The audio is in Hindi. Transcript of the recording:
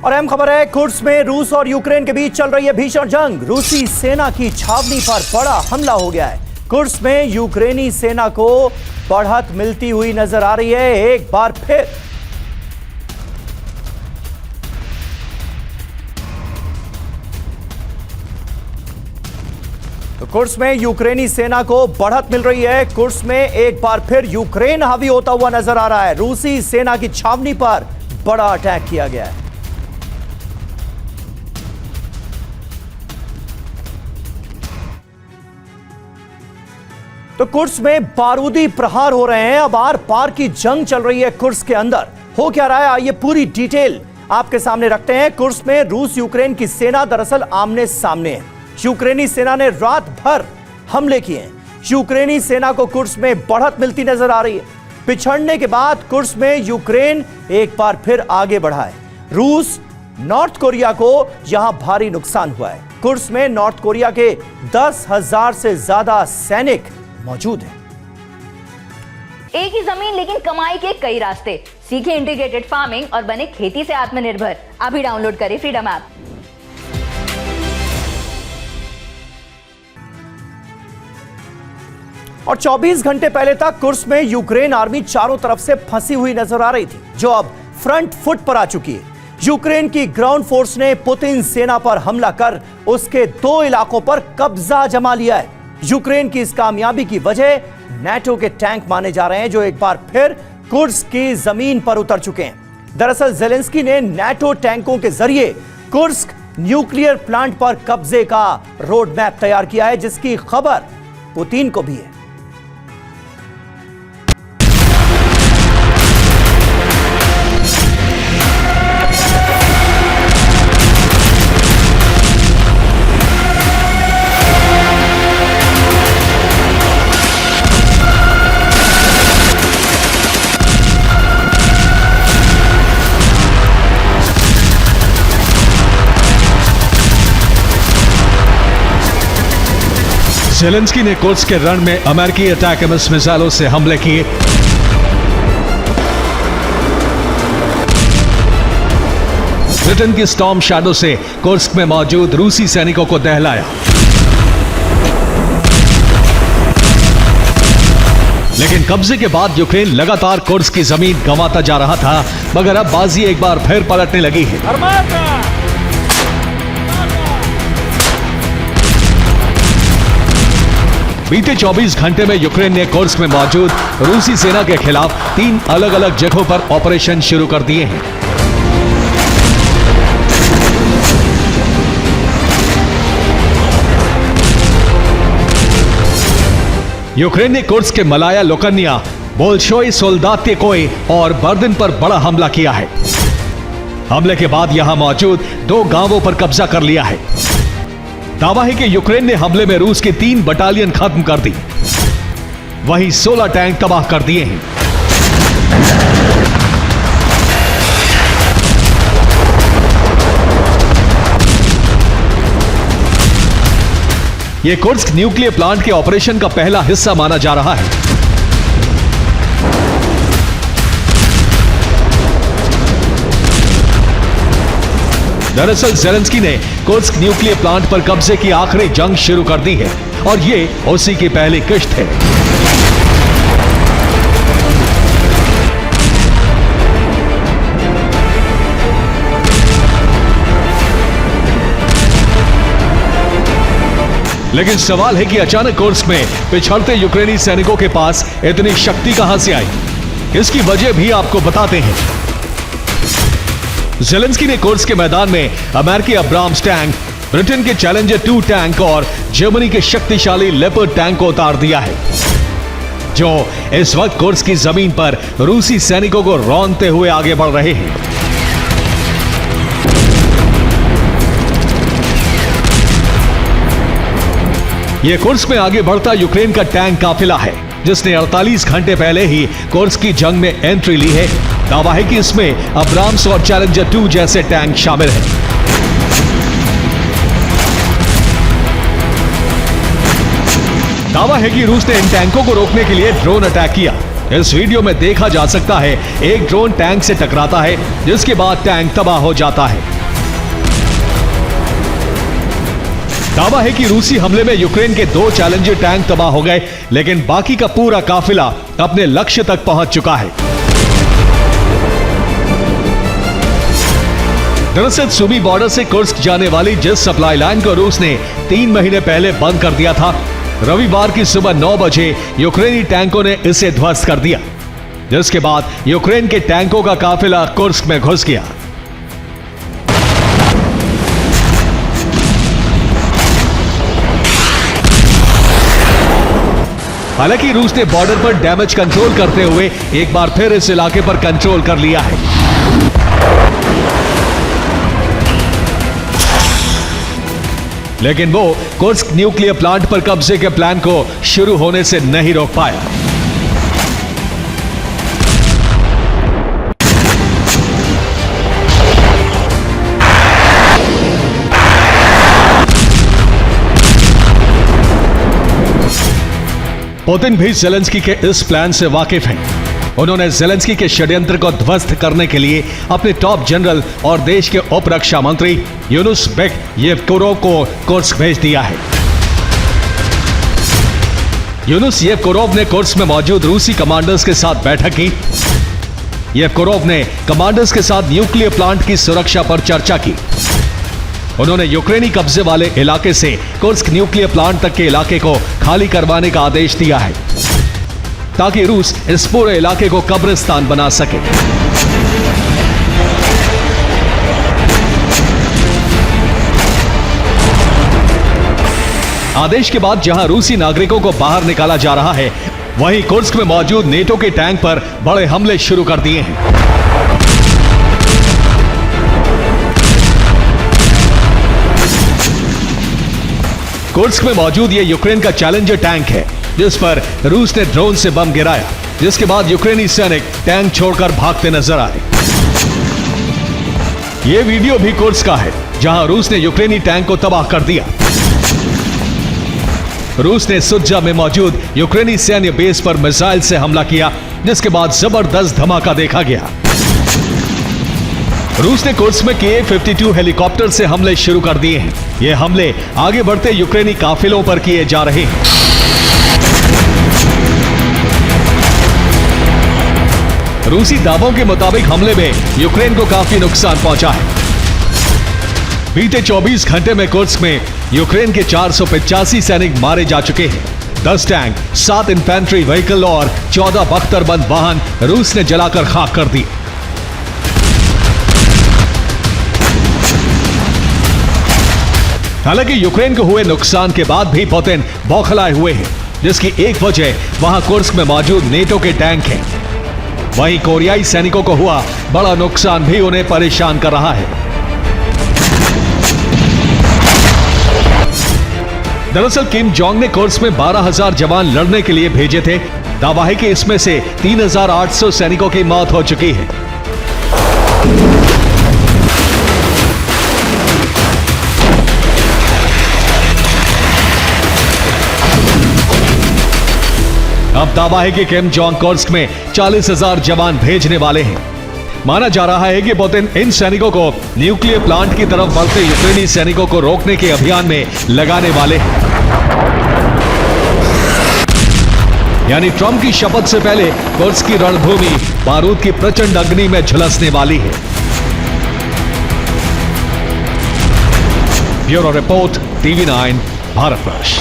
और अहम खबर है, कुर्स्क में रूस और यूक्रेन के बीच चल रही है भीषण जंग। रूसी सेना की छावनी पर बड़ा हमला हो गया है। कुर्स्क में यूक्रेनी सेना को बढ़त मिलती हुई नजर आ रही है। एक बार फिर तो कुर्स्क में यूक्रेनी सेना को बढ़त मिल रही है। कुर्स्क में एक बार फिर यूक्रेन हावी होता हुआ नजर आ रहा है। रूसी सेना की छावनी पर बड़ा अटैक किया गया है। तो कुर्स्क में बारूदी प्रहार हो रहे हैं। अब आर पार की जंग चल रही है कुर्स्क के अंदर। हो क्या रहा है, आइए पूरी डिटेल आपके सामने रखते हैं। कुर्स्क में रूस यूक्रेन की सेना दरअसल आमने सामने है। यूक्रेनी सेना ने रात भर हमले किए हैं। यूक्रेनी सेना को कुर्स्क में बढ़त मिलती नजर आ रही है। पिछड़ने के बाद कुर्स्क में यूक्रेन एक बार फिर आगे बढ़ा है। रूस नॉर्थ कोरिया को यहां भारी नुकसान हुआ है। कुर्स्क में नॉर्थ कोरिया के 10,000 से ज्यादा सैनिक मौजूद है। एक ही जमीन लेकिन कमाई के कई रास्ते। सीखे इंटीग्रेटेड फार्मिंग और बने खेती से आत्मनिर्भर। अभी डाउनलोड करें फ्रीडम ऐप। और 24 घंटे पहले तक कुर्स्क में यूक्रेन आर्मी चारों तरफ से फंसी हुई नजर आ रही थी, जो अब फ्रंट फुट पर आ चुकी है। यूक्रेन की ग्राउंड फोर्स ने पुतिन सेना पर हमला कर उसके 2 इलाकों पर कब्जा जमा लिया है। यूक्रेन की इस कामयाबी की वजह नाटो के टैंक माने जा रहे हैं, जो एक बार फिर कुर्स्क की जमीन पर उतर चुके हैं। दरअसल ज़ेलेंस्की ने नाटो टैंकों के जरिए कुर्स्क न्यूक्लियर प्लांट पर कब्जे का रोड मैप तैयार किया है, जिसकी खबर पुतिन को भी है। ज़ेलेंस्की ने कुर्स्क के रण में अमेरिकी अटैकम्स मिसाइलों से हमले किए। ब्रिटेन की स्टॉर्म शैडो से कुर्स्क में मौजूद रूसी सैनिकों को दहलाया। लेकिन कब्जे के बाद यूक्रेन लगातार कुर्स्क की जमीन गंवाता जा रहा था, मगर अब बाजी एक बार फिर पलटने लगी है। बीते 24 घंटे में यूक्रेन ने कुर्स्क में मौजूद रूसी सेना के खिलाफ 3 अलग अलग जगहों पर ऑपरेशन शुरू कर दिए हैं। यूक्रेन ने कुर्स्क के मलाया लोकन्या, बोल्शोई सोल्दात्यकोई और बर्दिन पर बड़ा हमला किया है। हमले के बाद यहां मौजूद 2 गांवों पर कब्जा कर लिया है। दावा है कि यूक्रेन ने हमले में रूस की 3 बटालियन खत्म कर दी, वहीं 16 टैंक तबाह कर दिए हैं। यह कुर्स्क न्यूक्लियर प्लांट के ऑपरेशन का पहला हिस्सा माना जा रहा है। दरअसल ज़ेलेंस्की ने कुर्स्क न्यूक्लियर प्लांट पर कब्जे की आखिरी जंग शुरू कर दी है और ये उसी की पहली किश्त है। लेकिन सवाल है कि अचानक कुर्स्क में पिछड़ते यूक्रेनी सैनिकों के पास इतनी शक्ति कहां से आई। इसकी वजह भी आपको बताते हैं। ज़ेलेंस्की ने कुर्स्क के मैदान में अमेरिकी अब्राम्स टैंक, ब्रिटेन के चैलेंजर 2 टैंक और जर्मनी के शक्तिशाली लेपर्ड टैंक को उतार दिया है, जो इस वक्त कुर्स्क की जमीन पर रूसी सैनिकों को रौंदते हुए आगे बढ़ रहे हैं। यह कुर्स्क में आगे बढ़ता यूक्रेन का टैंक काफिला है, जिसने 48 घंटे पहले ही कुर्स्क की जंग में एंट्री ली है। दावा है कि इसमें अब्राम्स और चैलेंजर 2 जैसे टैंक शामिल हैं। दावा है कि रूस ने इन टैंकों को रोकने के लिए ड्रोन अटैक किया इस वीडियो में देखा जा सकता है एक ड्रोन टैंक से टकराता है, जिसके बाद टैंक तबाह हो जाता है। दावा है कि रूसी हमले में यूक्रेन के 2 चैलेंजर टैंक तबाह हो गए, लेकिन बाकी का पूरा काफिला अपने लक्ष्य तक पहुंच चुका है। दरअसल सुमी बॉर्डर से कुर्स्क जाने वाली जिस सप्लाई लाइन को रूस ने 3 महीने पहले बंद कर दिया था, रविवार की सुबह 9 बजे यूक्रेनी टैंकों ने इसे ध्वस्त कर दिया, जिसके बाद यूक्रेन के टैंकों का काफिला कुर्स्क में घुस गया। हालांकि रूस ने बॉर्डर पर डैमेज कंट्रोल करते हुए एक बार फिर इस इलाके पर कंट्रोल कर लिया है। लेकिन वो कुर्स्क न्यूक्लियर प्लांट पर कब्जे के प्लान को शुरू होने से नहीं रोक पाया। पुतिन भी ज़ेलेंस्की के इस प्लान से वाकिफ हैं। उन्होंने ज़ेलेंस्की के षड्यंत्र को ध्वस्त करने के लिए अपने टॉप जनरल और देश के उप रक्षा मंत्री यूनुस बेक येवकोरोव को कुर्स्क भेज दिया है। यूनुस येवकोरोव ने कुर्स्क में मौजूद रूसी कमांडर्स के साथ बैठक की। येवकोरोव ने कमांडर्स के साथ न्यूक्लियर प्लांट की सुरक्षा पर चर्चा की। उन्होंने यूक्रेनी कब्जे वाले इलाके से कुर्स्क न्यूक्लियर प्लांट तक के इलाके को खाली करवाने का आदेश दिया है, ताकि रूस इस पूरे इलाके को कब्रिस्तान बना सके। आदेश के बाद जहां रूसी नागरिकों को बाहर निकाला जा रहा है, वहीं कुर्स्क में मौजूद नेटो के टैंक पर बड़े हमले शुरू कर दिए हैं। कुर्स्क में मौजूद ये यूक्रेन का चैलेंजर टैंक है, जिस पर रूस ने ड्रोन से बम गिराया, जिसके बाद यूक्रेनी सैनिक टैंक छोड़कर भागते नजर आए। ये वीडियो भी कुर्स्क का है, जहां रूस ने यूक्रेनी टैंक को तबाह कर दिया। रूस ने सुज्जा में मौजूद यूक्रेनी सैन्य बेस पर मिसाइल से हमला किया, जिसके बाद जबरदस्त धमाका देखा गया। रूस ने कुर्स्क में Ka-52 हेलीकॉप्टर से हमले शुरू कर दिए हैं। ये हमले आगे बढ़ते यूक्रेनी काफिलों पर किए जा रहे हैं। रूसी दावों के मुताबिक हमले में यूक्रेन को काफी नुकसान पहुंचा है। बीते 24 घंटे में कुर्स्क में यूक्रेन के 485 सैनिक मारे जा चुके हैं। 10 टैंक, 7 इन्फेंट्री व्हीकल और 14 बख्तरबंद वाहन रूस ने जलाकर खाक कर दिए। हालांकि यूक्रेन को हुए नुकसान के बाद भी पुतिन बौखलाए हुए हैं, जिसकी एक वजह वहां कुर्स्क में मौजूद नेटो के टैंक हैं। वहीं कोरियाई सैनिकों को हुआ बड़ा नुकसान भी उन्हें परेशान कर रहा है। दरअसल किम जोंग ने कुर्स्क में 12,000 जवान लड़ने के लिए भेजे थे। दावा है कि इसमें से 3,800 सैनिकों की मौत हो चुकी है। अब दावा है कि किम जोंग कुर्स्क में 40,000 जवान भेजने वाले हैं। माना जा रहा है कि पुतिन इन सैनिकों को न्यूक्लियर प्लांट की तरफ बढ़ते यूक्रेनी सैनिकों को रोकने के अभियान में लगाने वाले हैं। यानी ट्रंप की शपथ से पहले कुर्स्क की रणभूमि बारूद की प्रचंड अग्नि में झुलसने वाली है। Bureau report, TV9 Bharatvarsh.